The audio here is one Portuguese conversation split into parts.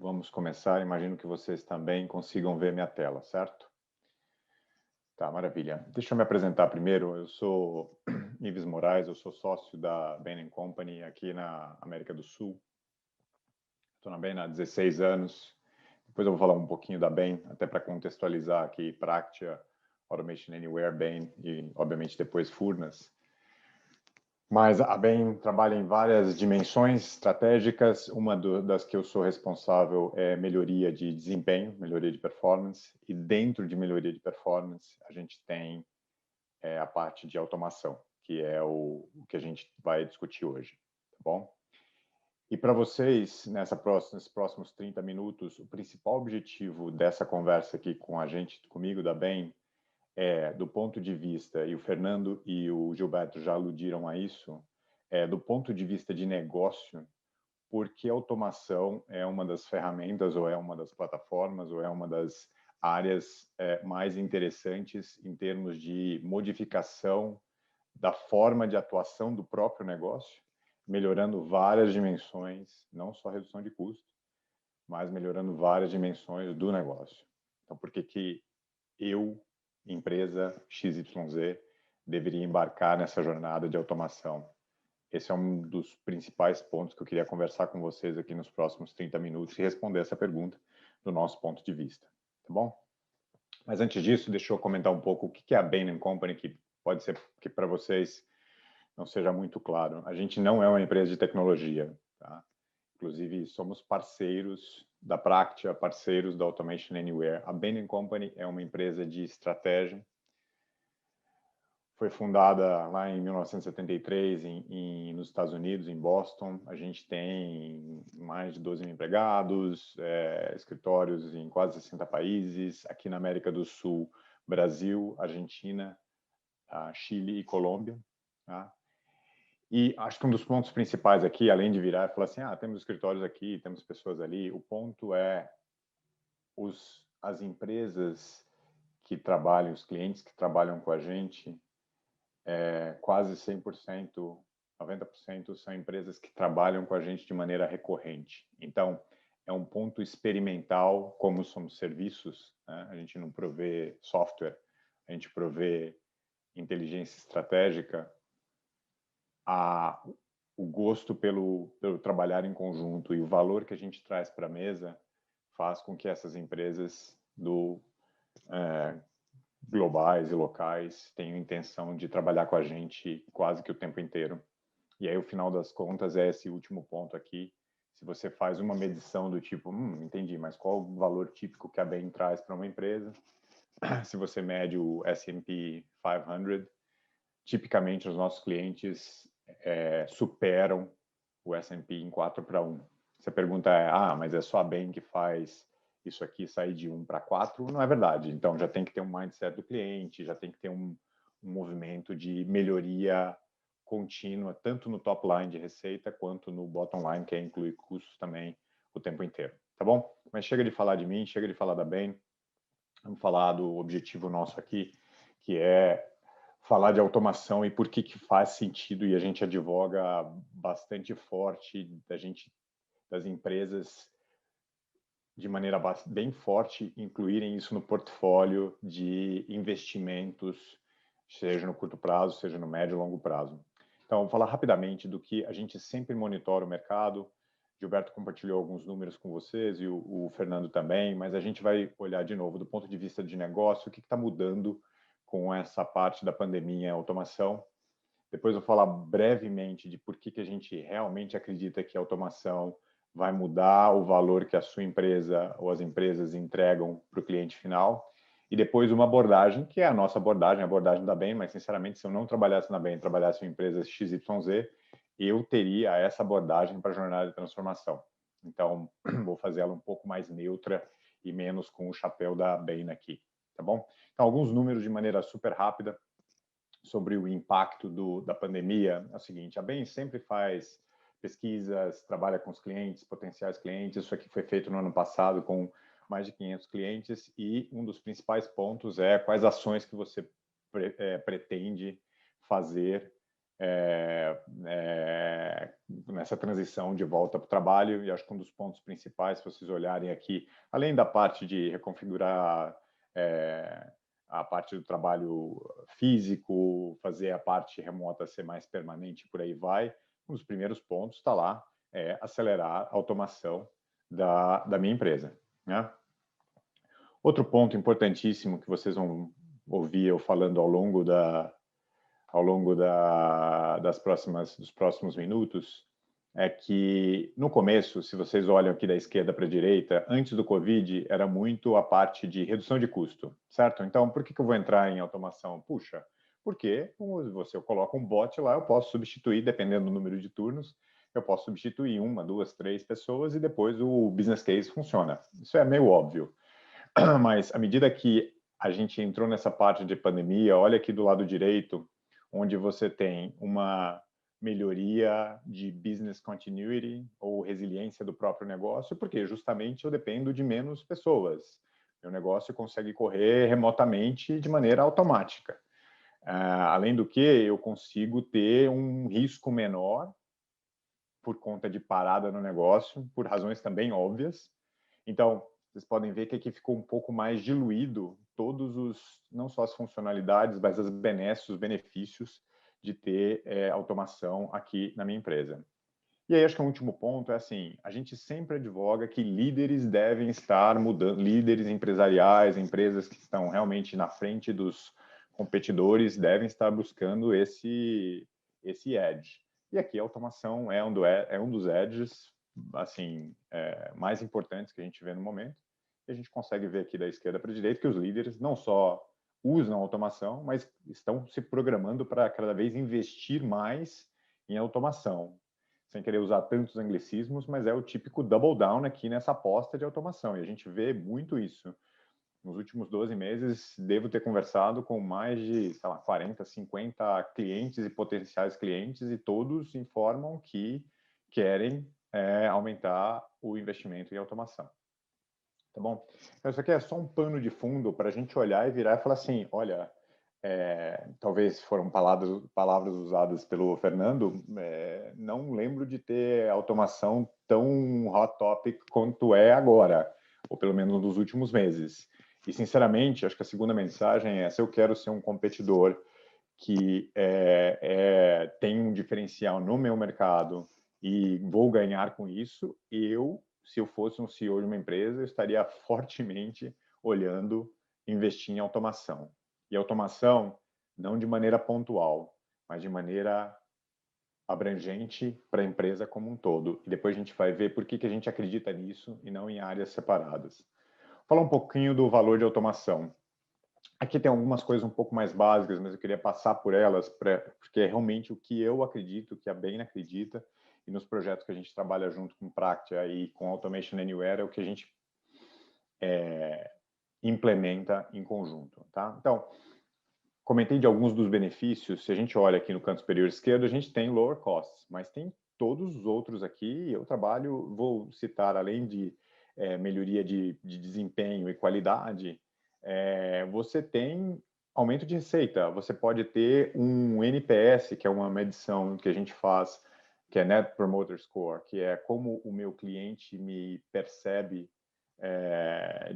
Vamos começar. Imagino que vocês também consigam ver minha tela, certo? Tá, maravilha. Deixa eu me apresentar primeiro. Eu sou Ives Moraes, eu sou sócio da Bain Company aqui na América do Sul. Estou na Bain há 16 anos. Depois eu vou falar um pouquinho da Bain, até para contextualizar aqui Practia, Automation Anywhere, Bain e, obviamente, depois Furnas. Mas a Bain trabalha em várias dimensões estratégicas. Uma das que eu sou responsável é melhoria de desempenho, melhoria de performance. E dentro de melhoria de performance, a gente tem a parte de automação, que é o que a gente vai discutir hoje, tá bom? E para vocês, nesses próximos 30 minutos, o principal objetivo dessa conversa aqui com a gente, comigo da Bain, do ponto de vista, e o Fernando e o Gilberto já aludiram a isso, do ponto de vista de negócio, porque a automação é uma das ferramentas, ou é uma das plataformas, ou é uma das áreas mais interessantes em termos de modificação da forma de atuação do próprio negócio, melhorando várias dimensões, não só redução de custo, mas melhorando várias dimensões do negócio. Então, por que eu, empresa XYZ, deveria embarcar nessa jornada de automação? Esse é um dos principais pontos que eu queria conversar com vocês aqui nos próximos 30 minutos e responder essa pergunta do nosso ponto de vista, tá bom? Mas antes disso, deixa eu comentar um pouco o que é a Bain Company, que pode ser que para vocês não seja muito claro. A gente não é uma empresa de tecnologia, tá? Inclusive, somos parceiros da Practia, parceiros da Automation Anywhere. A Bain Company é uma empresa de estratégia. Foi fundada lá em 1973 nos Estados Unidos, em Boston. A gente tem mais de 12 mil empregados, escritórios em quase 60 países. Aqui na América do Sul, Brasil, Argentina, Chile e Colômbia. Tá? E acho que um dos pontos principais aqui, além de virar e falar assim, temos escritórios aqui, temos pessoas ali, o ponto é as empresas que trabalham, os clientes que trabalham com a gente, quase 100%, 90% são empresas que trabalham com a gente de maneira recorrente. Então, é um ponto experimental, como somos serviços, né? A gente não provê software, a gente provê inteligência estratégica, o gosto pelo trabalhar em conjunto e o valor que a gente traz para a mesa faz com que essas empresas globais e locais tenham intenção de trabalhar com a gente quase que o tempo inteiro. E aí, o final das contas, é esse último ponto aqui. Se você faz uma medição do tipo, entendi, mas qual o valor típico que a Bain traz para uma empresa? Se você mede o S&P 500, tipicamente os nossos clientes superam o S&P em 4-1. Se a pergunta mas é só a Bain que faz isso aqui sair de 1 para 4? Não é verdade. Então, já tem que ter um mindset do cliente, já tem que ter um movimento de melhoria contínua, tanto no top line de receita, quanto no bottom line, que inclui custos também o tempo inteiro. Tá bom? Mas chega de falar de mim, chega de falar da Bain. Vamos falar do objetivo nosso aqui, que é falar de automação e por que faz sentido, e a gente advoga bastante forte das empresas de maneira bem forte incluírem isso no portfólio de investimentos, seja no curto prazo, seja no médio e longo prazo. Então, vou falar rapidamente do que a gente sempre monitora o mercado. Gilberto compartilhou alguns números com vocês e o Fernando também, mas a gente vai olhar de novo do ponto de vista de negócio, o que está mudando com essa parte da pandemia e automação. Depois eu vou falar brevemente de por que a gente realmente acredita que a automação vai mudar o valor que a sua empresa ou as empresas entregam para o cliente final. E depois uma abordagem, que é a nossa abordagem, a abordagem da Bain, mas sinceramente, se eu não trabalhasse na Bain, trabalhasse em empresas XYZ, eu teria essa abordagem para a jornada de transformação. Então, vou fazer ela um pouco mais neutra e menos com o chapéu da Bain aqui, tá bom? Então, alguns números de maneira super rápida sobre o impacto da pandemia. É o seguinte, a Bain sempre faz pesquisas, trabalha com os clientes, potenciais clientes. Isso aqui foi feito no ano passado com mais de 500 clientes e um dos principais pontos é quais ações que você pretende fazer nessa transição de volta para o trabalho. E acho que um dos pontos principais, se vocês olharem aqui, além da parte de reconfigurar a parte do trabalho físico, fazer a parte remota ser mais permanente, por aí vai, um dos primeiros pontos está lá, acelerar a automação da minha empresa, né? Outro ponto importantíssimo que vocês vão ouvir eu falando ao longo dos próximos minutos, é que no começo, se vocês olham aqui da esquerda para a direita, antes do Covid, era muito a parte de redução de custo, certo? Então, por que eu vou entrar em automação? Puxa, porque eu coloco um bot lá, eu posso substituir, dependendo do número de turnos, eu posso substituir uma, duas, três pessoas e depois o business case funciona. Isso é meio óbvio. Mas à medida que a gente entrou nessa parte de pandemia, olha aqui do lado direito, onde você tem uma melhoria de business continuity ou resiliência do próprio negócio, porque justamente eu dependo de menos pessoas. Meu negócio consegue correr remotamente de maneira automática. Além do que, eu consigo ter um risco menor por conta de parada no negócio, por razões também óbvias. Então, vocês podem ver que aqui ficou um pouco mais diluído não só as funcionalidades, mas as benesses, os benefícios de ter automação aqui na minha empresa. E aí acho que o último ponto é assim, a gente sempre advoga que líderes devem estar mudando, líderes empresariais, empresas que estão realmente na frente dos competidores devem estar buscando esse edge. E aqui a automação é um dos edges assim, mais importantes que a gente vê no momento. E a gente consegue ver aqui da esquerda para a direita que os líderes não só usam automação, mas estão se programando para cada vez investir mais em automação. Sem querer usar tantos anglicismos, mas é o típico double down aqui nessa aposta de automação. E a gente vê muito isso. Nos últimos 12 meses, devo ter conversado com mais de, sei lá, 40, 50 clientes e potenciais clientes, e todos informam que querem aumentar o investimento em automação. Tá bom? Então, isso aqui é só um pano de fundo para a gente olhar e virar e falar assim, olha, talvez foram palavras usadas pelo Fernando, não lembro de ter automação tão hot topic quanto é agora, ou pelo menos nos últimos meses. E, sinceramente, acho que a segunda mensagem é: se eu quero ser um competidor que tem um diferencial no meu mercado e vou ganhar com isso, se eu fosse um CEO de uma empresa, eu estaria fortemente olhando investir em automação. E automação não de maneira pontual, mas de maneira abrangente para a empresa como um todo. E depois a gente vai ver por que a gente acredita nisso e não em áreas separadas. Vou falar um pouquinho do valor de automação. Aqui tem algumas coisas um pouco mais básicas, mas eu queria passar por elas, porque é realmente o que eu acredito, que a Bain acredita, e nos projetos que a gente trabalha junto com Practia e com Automation Anywhere, é o que a gente implementa em conjunto. Tá? Então, comentei de alguns dos benefícios. Se a gente olha aqui no canto superior esquerdo, a gente tem lower costs, mas tem todos os outros aqui. Eu trabalho, vou citar, além de melhoria de desempenho e qualidade, você tem aumento de receita. Você pode ter um NPS, que é uma medição que a gente faz, que é Net Promoter Score, que é como o meu cliente me percebe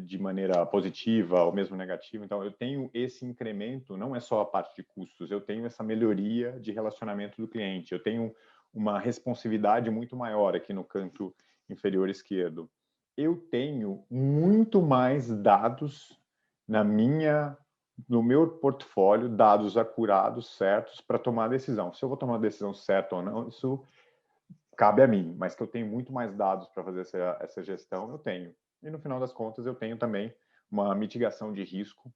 de maneira positiva ou mesmo negativa. Então, eu tenho esse incremento, não é só a parte de custos, eu tenho essa melhoria de relacionamento do cliente, eu tenho uma responsividade muito maior aqui no canto inferior esquerdo. Eu tenho muito mais dados no meu portfólio, dados acurados, certos, para tomar a decisão. Se eu vou tomar a decisão certa ou não, isso cabe a mim, mas que eu tenho muito mais dados para fazer essa gestão, eu tenho. E no final das contas, eu tenho também uma mitigação de risco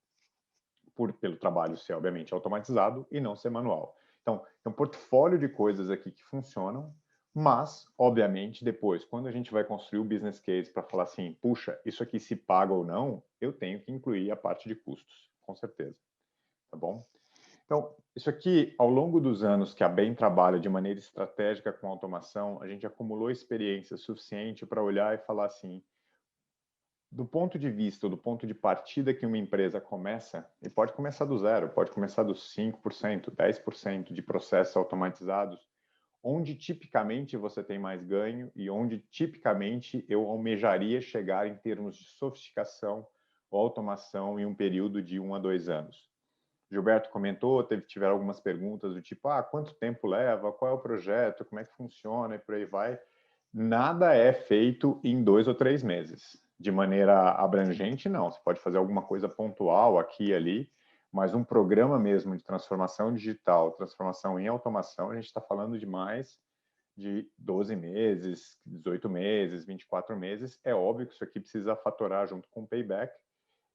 pelo trabalho ser, obviamente, automatizado e não ser manual. Então, é um portfólio de coisas aqui que funcionam, mas, obviamente, depois, quando a gente vai construir o business case para falar assim, puxa, isso aqui se paga ou não, eu tenho que incluir a parte de custos, com certeza. Tá bom? Então, isso aqui, ao longo dos anos que a Bain trabalha de maneira estratégica com automação, a gente acumulou experiência suficiente para olhar e falar assim, do ponto de vista, do ponto de partida que uma empresa começa, e pode começar do zero, pode começar dos 5%, 10% de processos automatizados, onde tipicamente você tem mais ganho e onde tipicamente eu almejaria chegar em termos de sofisticação ou automação em um período de 1 a 2 anos. Gilberto comentou, tiveram algumas perguntas do tipo, quanto tempo leva, qual é o projeto, como é que funciona e por aí vai. Nada é feito em 2 ou 3 meses. De maneira abrangente, não. Você pode fazer alguma coisa pontual aqui e ali, mas um programa mesmo de transformação digital, transformação em automação, a gente está falando de mais de 12 meses, 18 meses, 24 meses. É óbvio que isso aqui precisa fatorar junto com o payback.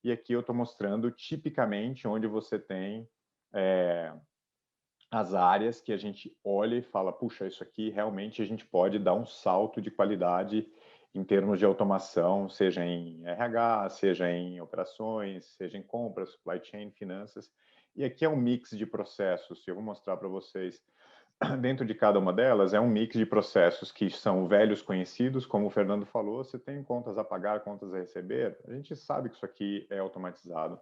E aqui eu estou mostrando tipicamente onde você tem as áreas que a gente olha e fala, puxa, isso aqui realmente a gente pode dar um salto de qualidade em termos de automação, seja em RH, seja em operações, seja em compras, supply chain, finanças. E aqui é um mix de processos, eu vou mostrar para vocês. Dentro de cada uma delas é um mix de processos que são velhos conhecidos, como o Fernando falou, você tem contas a pagar, contas a receber, a gente sabe que isso aqui é automatizado.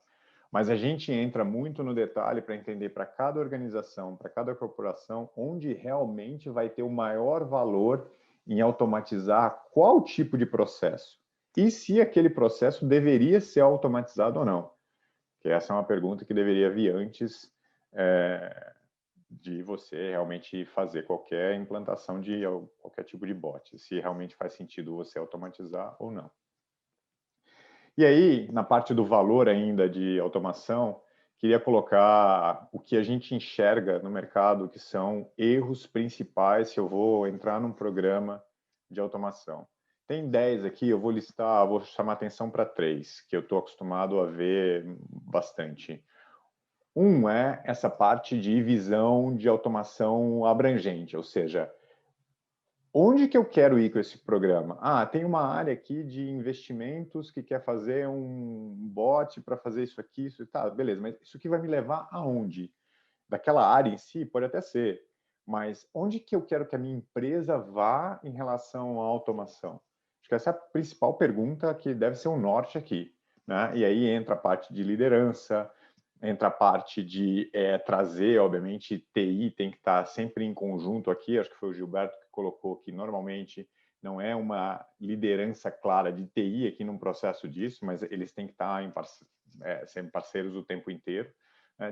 Mas a gente entra muito no detalhe para entender para cada organização, para cada corporação, onde realmente vai ter o maior valor em automatizar qual tipo de processo. E se aquele processo deveria ser automatizado ou não. Que essa é uma pergunta que deveria vir antes de você realmente fazer qualquer implantação de qualquer tipo de bot. Se realmente faz sentido você automatizar ou não. E aí, na parte do valor ainda de automação, queria colocar o que a gente enxerga no mercado, que são erros principais se eu vou entrar num programa de automação. Tem 10 aqui, eu vou listar, vou chamar atenção para 3, que eu estou acostumado a ver bastante. Um é essa parte de visão de automação abrangente, ou seja, onde que eu quero ir com esse programa? Tem uma área aqui de investimentos que quer fazer um bot para fazer isso aqui, isso tá, beleza, mas isso aqui vai me levar aonde? Daquela área em si, pode até ser, mas onde que eu quero que a minha empresa vá em relação à automação? Acho que essa é a principal pergunta que deve ser um norte aqui, né? E aí entra a parte de liderança, entra a parte de trazer, obviamente, TI tem que estar sempre em conjunto aqui, acho que foi o Gilberto que colocou que normalmente não é uma liderança clara de TI aqui num processo disso, mas eles têm que estar sendo parceiros o tempo inteiro.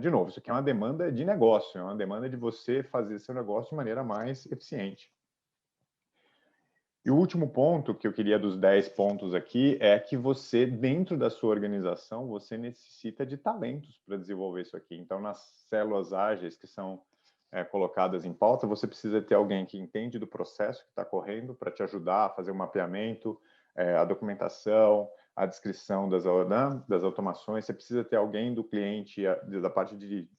De novo, isso aqui é uma demanda de negócio, é uma demanda de você fazer seu negócio de maneira mais eficiente. E o último ponto que eu queria dos 10 pontos aqui é que você, dentro da sua organização, você necessita de talentos para desenvolver isso aqui. Então, nas células ágeis que são colocadas em pauta, você precisa ter alguém que entende do processo que está correndo para te ajudar a fazer o mapeamento, a documentação, a descrição das automações. Você precisa ter alguém do cliente, da parte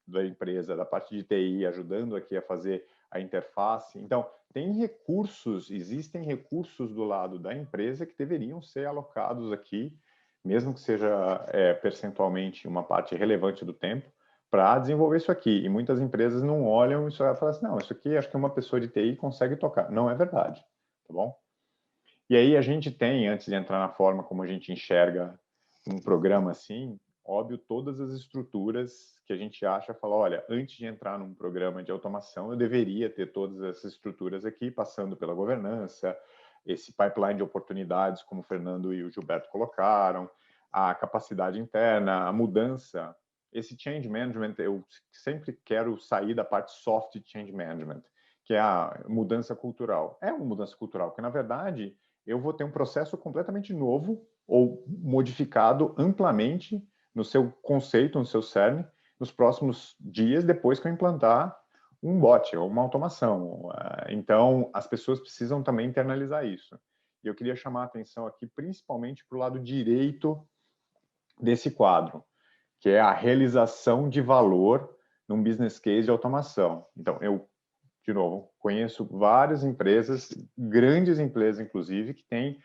da empresa, da parte de TI, ajudando aqui a fazer a interface. Então, existem recursos do lado da empresa que deveriam ser alocados aqui, mesmo que seja percentualmente uma parte relevante do tempo, para desenvolver isso aqui. E muitas empresas não olham isso e falam assim, não, isso aqui acho que uma pessoa de TI consegue tocar. Não é verdade, tá bom? E aí a gente tem, antes de entrar na forma como a gente enxerga um programa assim, óbvio, todas as estruturas que a gente acha, fala, olha, antes de entrar num programa de automação, eu deveria ter todas essas estruturas aqui, passando pela governança, esse pipeline de oportunidades, como o Fernando e o Gilberto colocaram, a capacidade interna, a mudança. Esse change management, eu sempre quero sair da parte soft change management, que é a mudança cultural. É uma mudança cultural, porque, na verdade, eu vou ter um processo completamente novo ou modificado amplamente no seu conceito, no seu cerne, nos próximos dias, depois que eu implantar um bot ou uma automação. Então, as pessoas precisam também internalizar isso. E eu queria chamar a atenção aqui, principalmente para o lado direito desse quadro, que é a realização de valor num business case de automação. Então, eu, de novo, conheço várias empresas, grandes empresas, inclusive, que têm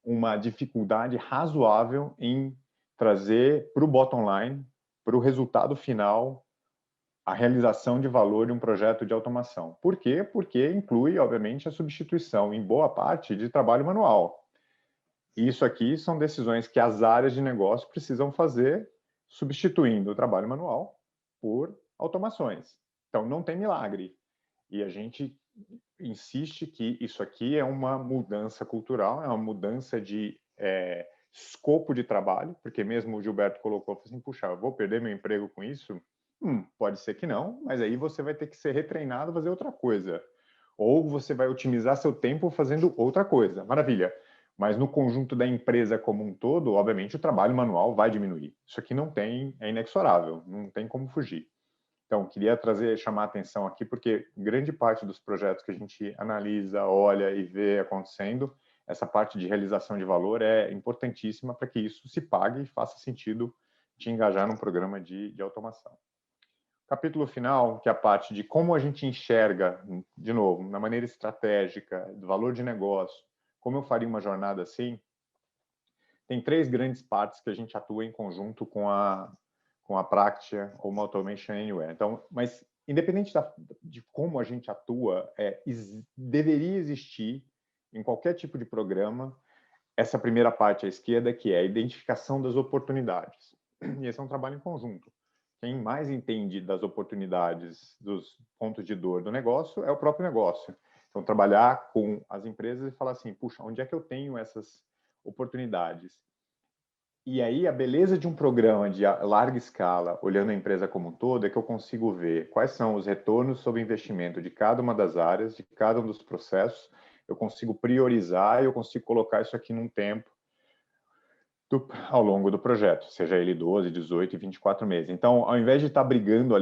uma dificuldade razoável em trazer para o bottom line, para o resultado final, a realização de valor de um projeto de automação. Por quê? Porque inclui, obviamente, a substituição, em boa parte, de trabalho manual. Isso aqui são decisões que as áreas de negócio precisam fazer, substituindo o trabalho manual por automações. Então, não tem milagre. E a gente insiste que isso aqui é uma mudança cultural, é uma mudança de escopo de trabalho, porque mesmo o Gilberto colocou assim, puxa, eu vou perder meu emprego com isso? Pode ser que não, mas aí você vai ter que ser retreinado a fazer outra coisa. Ou você vai otimizar seu tempo fazendo outra coisa. Maravilha. Mas no conjunto da empresa como um todo, obviamente, o trabalho manual vai diminuir. Isso aqui não tem, é inexorável, não tem como fugir. Então, queria chamar a atenção aqui, porque grande parte dos projetos que a gente analisa, olha e vê acontecendo, essa parte de realização de valor é importantíssima para que isso se pague e faça sentido te engajar num programa de automação. Capítulo final, que é a parte de como a gente enxerga, de novo, na maneira estratégica, do valor de negócio, como eu faria uma jornada assim, tem 3 grandes partes que a gente atua em conjunto com a Practia ou uma Automation Anywhere. Então, mas independente de como a gente atua, deveria existir em qualquer tipo de programa essa primeira parte à esquerda, que é a identificação das oportunidades. E esse é um trabalho em conjunto. Quem mais entende das oportunidades, dos pontos de dor do negócio é o próprio negócio. Então, trabalhar com as empresas e falar assim, puxa, onde é que eu tenho essas oportunidades? E aí, a beleza de um programa de larga escala, olhando a empresa como um todo, é que eu consigo ver quais são os retornos sobre investimento de cada uma das áreas, de cada um dos processos. Eu consigo priorizar e eu consigo colocar isso aqui num tempo ao longo do projeto, seja ele 12, 18 e 24 meses. Então, ao invés de estar brigando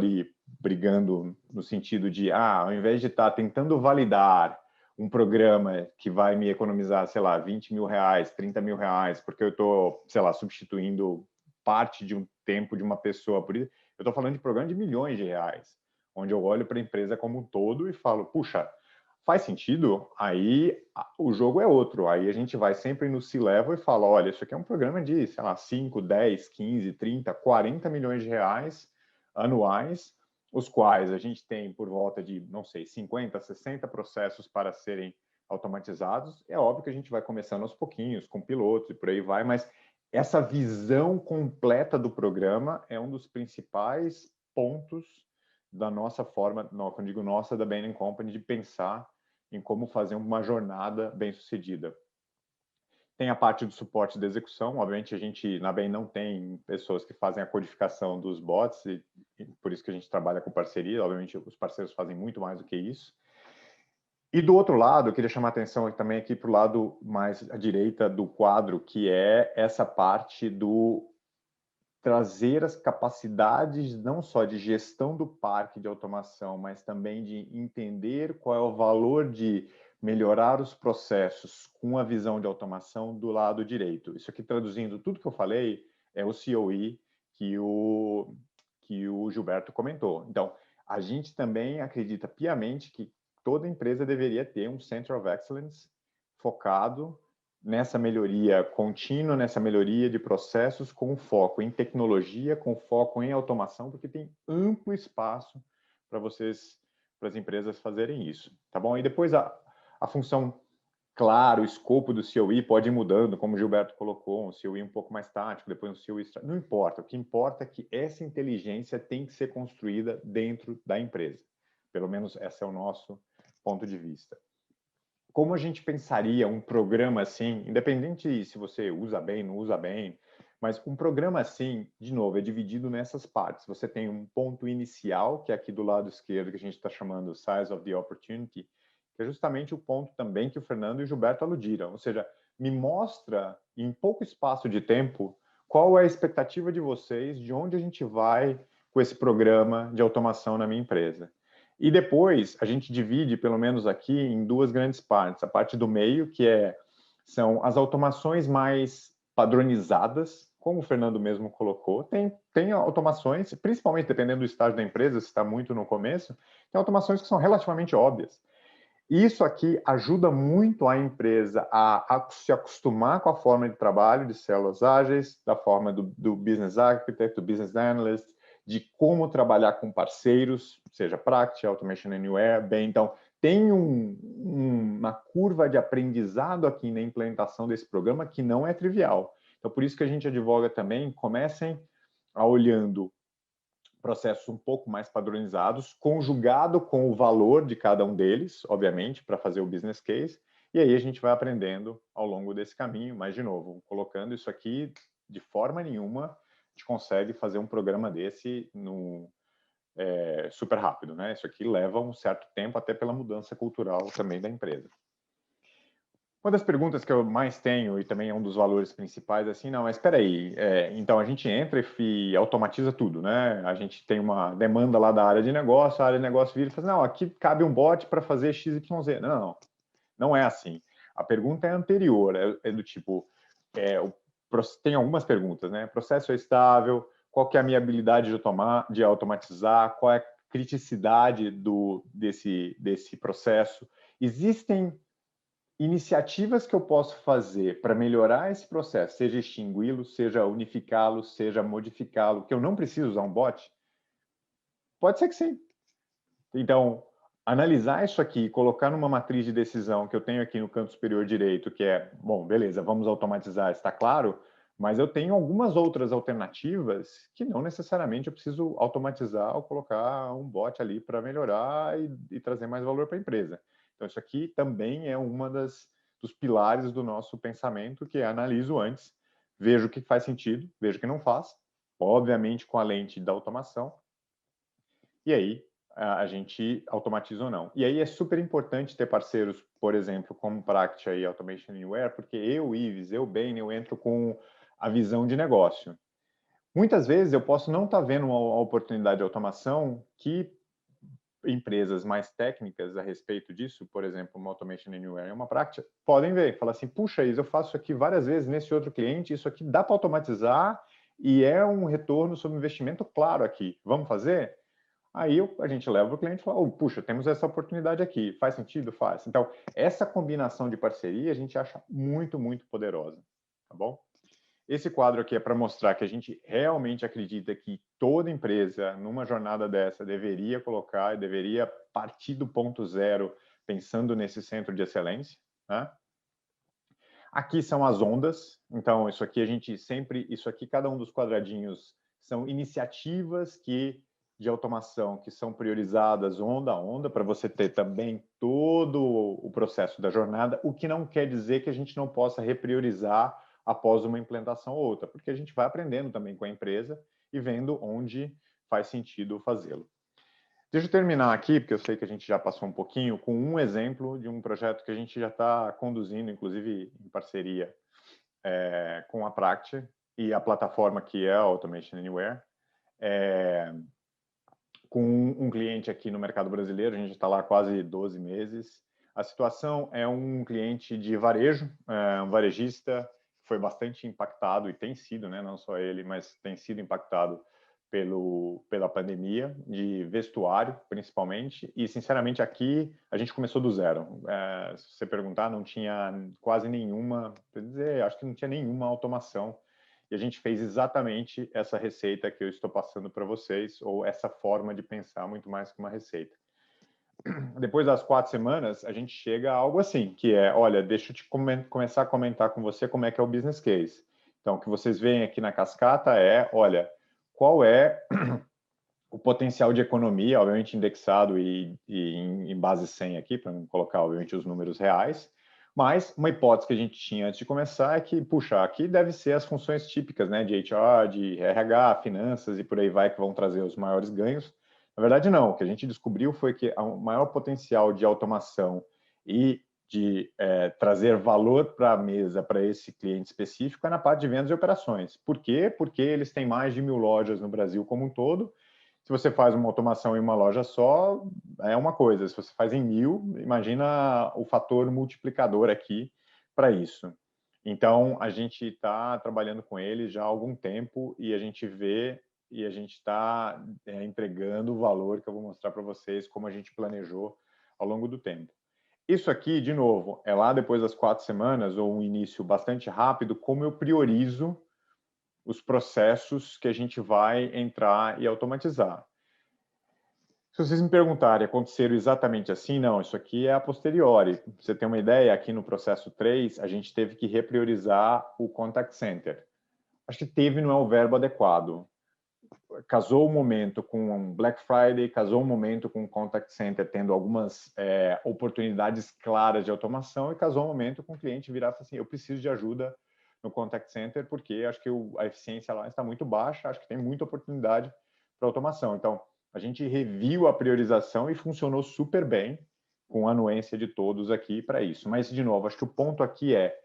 no sentido de, ao invés de estar tentando validar um programa que vai me economizar, sei lá, 20 mil reais, 30 mil reais, porque eu estou, sei lá, substituindo parte de um tempo de uma pessoa por isso, eu estou falando de programa de milhões de reais, onde eu olho para a empresa como um todo e falo, puxa, faz sentido? Aí o jogo é outro. Aí a gente vai sempre no C-Level e fala, olha, isso aqui é um programa de, sei lá, 5, 10, 15, 30, 40 milhões de reais anuais, os quais a gente tem por volta de, não sei, 50, 60 processos para serem automatizados. É óbvio que a gente vai começando aos pouquinhos, com pilotos e por aí vai, mas essa visão completa do programa é um dos principais pontos da nossa forma, quando digo nossa, da Bain & Company, de pensar em como fazer uma jornada bem sucedida. Tem a parte do suporte da execução, obviamente a gente na Bain não tem pessoas que fazem a codificação dos bots, e por isso que a gente trabalha com parceria, obviamente os parceiros fazem muito mais do que isso. E do outro lado, eu queria chamar a atenção também aqui para o lado mais à direita do quadro, que é essa parte do trazer as capacidades não só de gestão do parque de automação, mas também de entender qual é o valor de melhorar os processos com a visão de automação do lado direito. Isso aqui, traduzindo tudo que eu falei, é o COE que o Gilberto comentou. Então, a gente também acredita piamente que toda empresa deveria ter um Center of Excellence focado nessa melhoria contínua, nessa melhoria de processos com foco em tecnologia, com foco em automação, porque tem amplo espaço para para as empresas fazerem isso, tá bom? E depois a função, claro, o escopo do COE pode ir mudando, como o Gilberto colocou, um COE um pouco mais tático, depois um COE... Não importa, o que importa é que essa inteligência tem que ser construída dentro da empresa. Pelo menos esse é o nosso ponto de vista. Como a gente pensaria um programa assim, independente se você usa bem, não usa bem, mas um programa assim, de novo, é dividido nessas partes. Você tem um ponto inicial, que é aqui do lado esquerdo, que a gente está chamando Size of the Opportunity, que é justamente o ponto também que o Fernando e o Gilberto aludiram. Ou seja, me mostra, em pouco espaço de tempo, qual é a expectativa de vocês, de onde a gente vai com esse programa de automação na minha empresa. E depois a gente divide, pelo menos aqui, em 2 grandes partes. A parte do meio, que são as automações mais padronizadas, como o Fernando mesmo colocou. Tem automações, principalmente dependendo do estágio da empresa, se está muito no começo, tem automações que são relativamente óbvias. Isso aqui ajuda muito a empresa a se acostumar com a forma de trabalho de células ágeis, da forma do Business Architect, do Business Analyst, de como trabalhar com parceiros, seja Practia, Automation Anywhere, bem, então tem uma curva de aprendizado aqui na implementação desse programa que não é trivial. Então, por isso que a gente advoga também, comecem a olhando processos um pouco mais padronizados, conjugado com o valor de cada um deles, obviamente, para fazer o business case, e aí a gente vai aprendendo ao longo desse caminho, mas, de novo, colocando isso aqui, de forma nenhuma, a gente consegue fazer um programa desse super rápido, né? Isso aqui leva um certo tempo, até pela mudança cultural também da empresa. Uma das perguntas que eu mais tenho, e também é um dos valores principais, é assim, não, mas espera aí, então a gente entra e automatiza tudo, né? A gente tem uma demanda lá da área de negócio, a área de negócio vira e fala, não, aqui cabe um bot para fazer XYZ. Não, não é assim. A pergunta é anterior, é do tipo, tem algumas perguntas, né? Processo é estável, qual que é a minha habilidade de automatizar, qual é a criticidade desse processo. Existem iniciativas que eu posso fazer para melhorar esse processo, seja extingui-lo, seja unificá-lo, seja modificá-lo, que eu não preciso usar um bot? Pode ser que sim. Então, analisar isso aqui, colocar numa matriz de decisão que eu tenho aqui no canto superior direito, que é, bom, beleza, vamos automatizar, está claro, mas eu tenho algumas outras alternativas que não necessariamente eu preciso automatizar ou colocar um bot ali para melhorar e trazer mais valor para a empresa. Então, isso aqui também é uma dos pilares do nosso pensamento, que é analiso antes, vejo o que faz sentido, vejo o que não faz, obviamente com a lente da automação, e aí a gente automatiza ou não. E aí é super importante ter parceiros, por exemplo, como Practia e Automation Anywhere, porque eu, Ives, Bain, eu entro com a visão de negócio. Muitas vezes eu posso não estar vendo uma oportunidade de automação que empresas mais técnicas a respeito disso, por exemplo, uma Automation Anywhere e uma Practia, podem ver, falar assim, puxa, Is, eu faço isso aqui várias vezes nesse outro cliente, isso aqui dá para automatizar e é um retorno sobre investimento claro aqui. Vamos fazer? Aí a gente leva o cliente e fala, puxa, temos essa oportunidade aqui, faz sentido? Faz. Então, essa combinação de parceria a gente acha muito, muito poderosa, tá bom? Esse quadro aqui é para mostrar que a gente realmente acredita que toda empresa, numa jornada dessa, deveria colocar e deveria partir do ponto zero, pensando nesse centro de excelência, né? Aqui são as ondas, então isso aqui, cada um dos quadradinhos são iniciativas de automação que são priorizadas onda a onda, para você ter também todo o processo da jornada, o que não quer dizer que a gente não possa repriorizar após uma implantação ou outra, porque a gente vai aprendendo também com a empresa e vendo onde faz sentido fazê-lo. Deixa eu terminar aqui, porque eu sei que a gente já passou um pouquinho, com um exemplo de um projeto que a gente já está conduzindo, inclusive em parceria com a Practia e a plataforma que é a Automation Anywhere, com um cliente aqui no mercado brasileiro, a gente está lá há quase 12 meses. A situação é um cliente de varejo, um varejista que foi bastante impactado, e tem sido, né, não só ele, mas tem sido impactado pela pandemia, de vestuário, principalmente, e, sinceramente, aqui a gente começou do zero. Se você perguntar, não tinha quase nenhuma, quer dizer, acho que não tinha nenhuma automação, e a gente fez exatamente essa receita que eu estou passando para vocês, ou essa forma de pensar, muito mais que uma receita. Depois das 4 semanas, a gente chega a algo assim, que é, olha, deixa eu te começar a comentar com você como é que é o business case. Então, o que vocês veem aqui na cascata é, olha, qual é o potencial de economia, obviamente indexado e em base 100 aqui, para não colocar, obviamente, os números reais, mas uma hipótese que a gente tinha antes de começar é que, puxa, aqui deve ser as funções típicas, né, de HR, de RH, finanças e por aí vai, que vão trazer os maiores ganhos. Na verdade, não. O que a gente descobriu foi que o maior potencial de automação e de trazer valor para a mesa para esse cliente específico é na parte de vendas e operações. Por quê? Porque eles têm mais de 1.000 lojas no Brasil como um todo. Se você faz uma automação em uma loja só, é uma coisa. Se você faz em 1.000, imagina o fator multiplicador aqui para isso. Então, a gente está trabalhando com ele já há algum tempo e a gente vê e a gente está entregando o valor que eu vou mostrar para vocês, como a gente planejou ao longo do tempo. Isso aqui, de novo, é lá depois das 4 semanas, ou um início bastante rápido, como eu priorizo os processos que a gente vai entrar e automatizar. Se vocês me perguntarem, aconteceram exatamente assim? Não, isso aqui é a posteriori. Pra você ter uma ideia, aqui no processo 3, a gente teve que repriorizar o contact center. Acho que teve não é o verbo adequado. Casou o momento com um Black Friday, casou o momento com o contact center tendo algumas oportunidades claras de automação e casou o momento com o cliente virar e falar assim, eu preciso de ajuda no contact center porque acho que a eficiência lá está muito baixa, acho que tem muita oportunidade para automação. Então, a gente reviu a priorização e funcionou super bem com a anuência de todos aqui para isso. Mas, de novo, acho que o ponto aqui é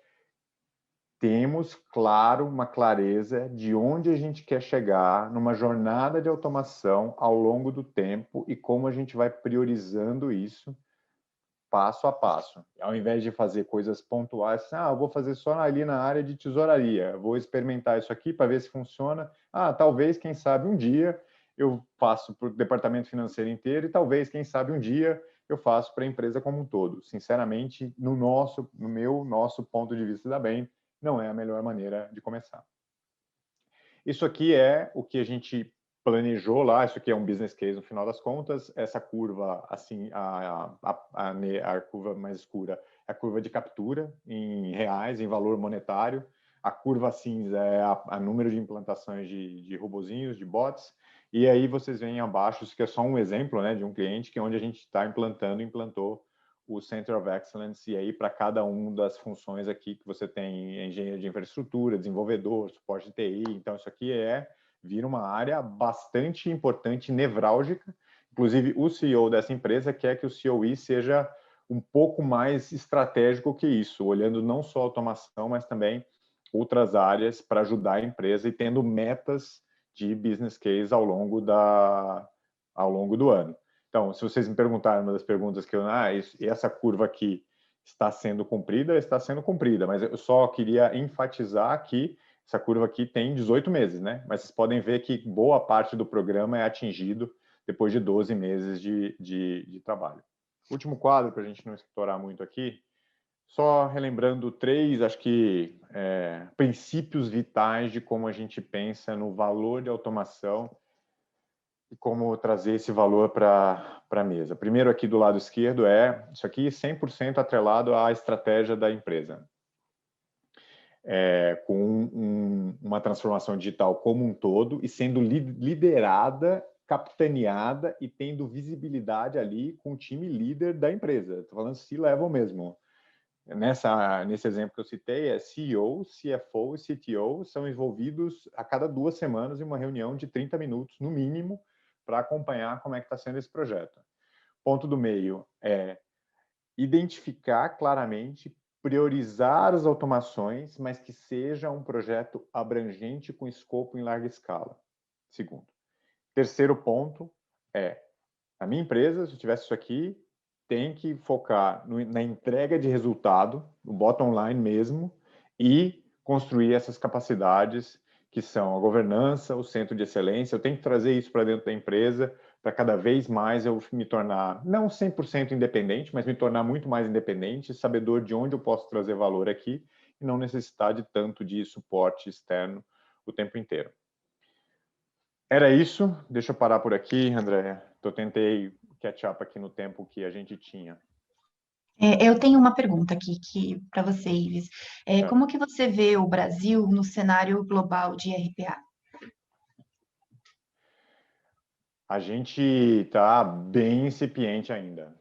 temos, claro, uma clareza de onde a gente quer chegar numa jornada de automação ao longo do tempo e como a gente vai priorizando isso passo a passo. Ao invés de fazer coisas pontuais, eu vou fazer só ali na área de tesouraria, vou experimentar isso aqui para ver se funciona. Talvez, quem sabe, um dia eu faço para o departamento financeiro inteiro e talvez, quem sabe, um dia eu faço para a empresa como um todo. Sinceramente, no nosso ponto de vista da Bain, não é a melhor maneira de começar. Isso aqui é o que a gente planejou lá, isso aqui é um business case no final das contas, essa curva, assim, a curva mais escura é a curva de captura em reais, em valor monetário, a curva cinza é a número de implantações de robozinhos, de bots, e aí vocês veem abaixo, isso que é só um exemplo, né, de um cliente que é onde a gente está implantou o Center of Excellence, e aí para cada uma das funções aqui que você tem engenheiro de infraestrutura, desenvolvedor, suporte de TI, então isso aqui vira uma área bastante importante, nevrálgica, inclusive o CEO dessa empresa quer que o COE seja um pouco mais estratégico que isso, olhando não só automação, mas também outras áreas para ajudar a empresa e tendo metas de business case ao longo do ano. Então, se vocês me perguntarem, uma das perguntas que essa curva aqui está sendo cumprida, mas eu só queria enfatizar que essa curva aqui tem 18 meses, né? Mas vocês podem ver que boa parte do programa é atingido depois de 12 meses de trabalho. Último quadro, para a gente não estourar muito aqui, só relembrando três, acho que, princípios vitais de como a gente pensa no valor de automação e como trazer esse valor para a mesa. Primeiro aqui do lado esquerdo isso aqui 100% atrelado à estratégia da empresa. Com uma transformação digital como um todo e sendo liderada, capitaneada e tendo visibilidade ali com o time líder da empresa. Estou falando C-level mesmo. Nesse exemplo que eu citei, CEO, CFO e CTO são envolvidos a cada 2 semanas em uma reunião de 30 minutos, no mínimo, para acompanhar como é que está sendo esse projeto. Ponto do meio é identificar claramente, priorizar as automações, mas que seja um projeto abrangente com escopo em larga escala. Segundo. Terceiro ponto a minha empresa, se eu tivesse isso aqui, tem que focar na entrega de resultado, no bottom line mesmo, e construir essas capacidades que são a governança, o centro de excelência. Eu tenho que trazer isso para dentro da empresa para cada vez mais eu me tornar, não 100% independente, mas me tornar muito mais independente, sabedor de onde eu posso trazer valor aqui e não necessitar de tanto de suporte externo o tempo inteiro. Era isso. Deixa eu parar por aqui, André. Eu tentei catch up aqui no tempo que a gente tinha. Eu tenho uma pergunta aqui para você, Ives. Como que você vê o Brasil no cenário global de RPA? A gente está bem incipiente ainda.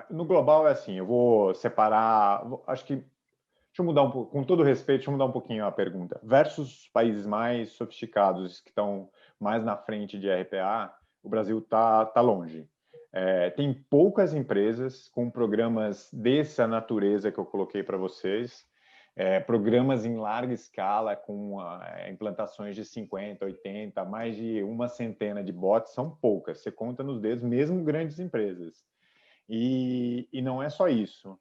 No global é assim, eu vou separar, acho que, deixa eu mudar um pouco, com todo respeito, deixa eu mudar um pouquinho a pergunta. Versus países mais sofisticados, que estão mais na frente de RPA, o Brasil tá longe. Tem poucas empresas com programas dessa natureza que eu coloquei para vocês, programas em larga escala, com implantações de 50, 80, mais de uma centena de bots, são poucas. Você conta nos dedos, mesmo grandes empresas. E não é só isso.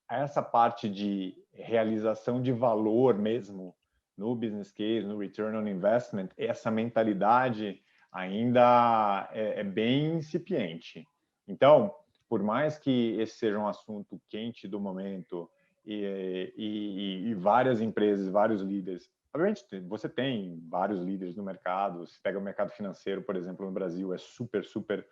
Essa parte de realização de valor mesmo no business case, no return on investment, essa mentalidade ainda é bem incipiente. Então, por mais que esse seja um assunto quente do momento e várias empresas, vários líderes, obviamente você tem vários líderes no mercado, se pega o mercado financeiro, por exemplo, no Brasil, é super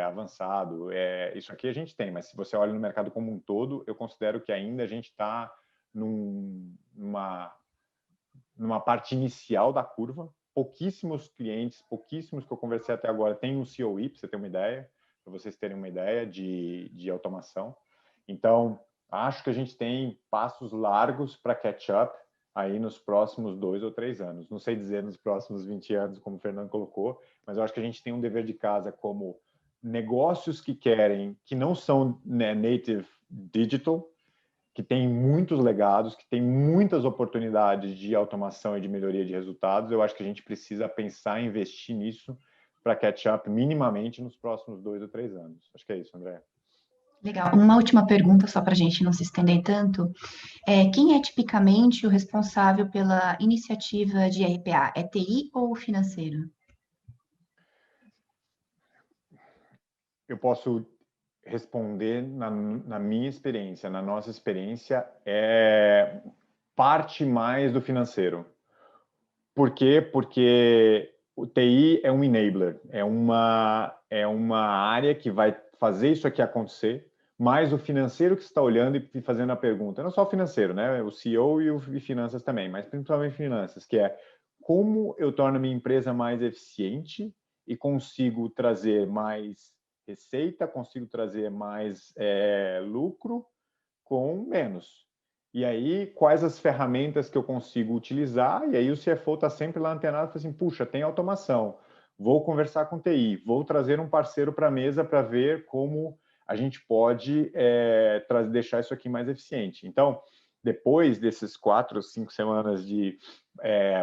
avançado. Isso aqui a gente tem, mas se você olha no mercado como um todo, eu considero que ainda a gente está numa parte inicial da curva. Pouquíssimos clientes, pouquíssimos que eu conversei até agora têm um COE, para você ter uma ideia, para vocês terem uma ideia de automação. Então, acho que a gente tem passos largos para catch up aí nos próximos 2 ou 3 anos. Não sei dizer nos próximos 20 anos, como o Fernando colocou, mas eu acho que a gente tem um dever de casa como negócios que não são, né, native digital, que tem muitos legados, que tem muitas oportunidades de automação e de melhoria de resultados. Eu acho que a gente precisa pensar em investir nisso para catch up minimamente nos próximos 2 ou 3 anos. Acho que é isso, André. Legal. Uma última pergunta, só para a gente não se estender tanto. Quem é tipicamente o responsável pela iniciativa de RPA? É TI ou financeiro? Eu posso responder na minha experiência, na nossa experiência, é parte mais do financeiro. Por quê? Porque o TI é um enabler, é uma área que vai fazer isso aqui acontecer, mas o financeiro que está olhando e fazendo a pergunta, não só o financeiro, né? O CEO e finanças também, mas principalmente finanças, que é como eu torno a minha empresa mais eficiente e consigo trazer mais receita, consigo trazer mais lucro com menos. E aí, quais as ferramentas que eu consigo utilizar? E aí o CFO está sempre lá antenado, fala assim, puxa, tem automação, vou conversar com TI, vou trazer um parceiro para a mesa para ver como a gente pode deixar isso aqui mais eficiente. Então, depois desses 4 ou 5 semanas de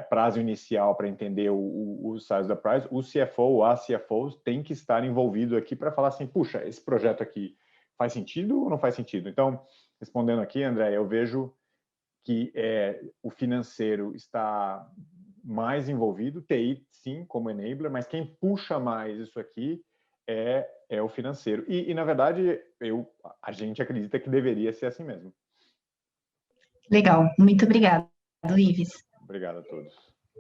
prazo inicial para entender o size da price, o CFO ou a CFO tem que estar envolvido aqui para falar assim, puxa, esse projeto aqui faz sentido ou não faz sentido? Então, respondendo aqui, André, eu vejo que o financeiro está mais envolvido, TI sim, como enabler, mas quem puxa mais isso aqui é o financeiro. E na verdade, a gente acredita que deveria ser assim mesmo. Legal, muito obrigada, Ives. Obrigado a todos.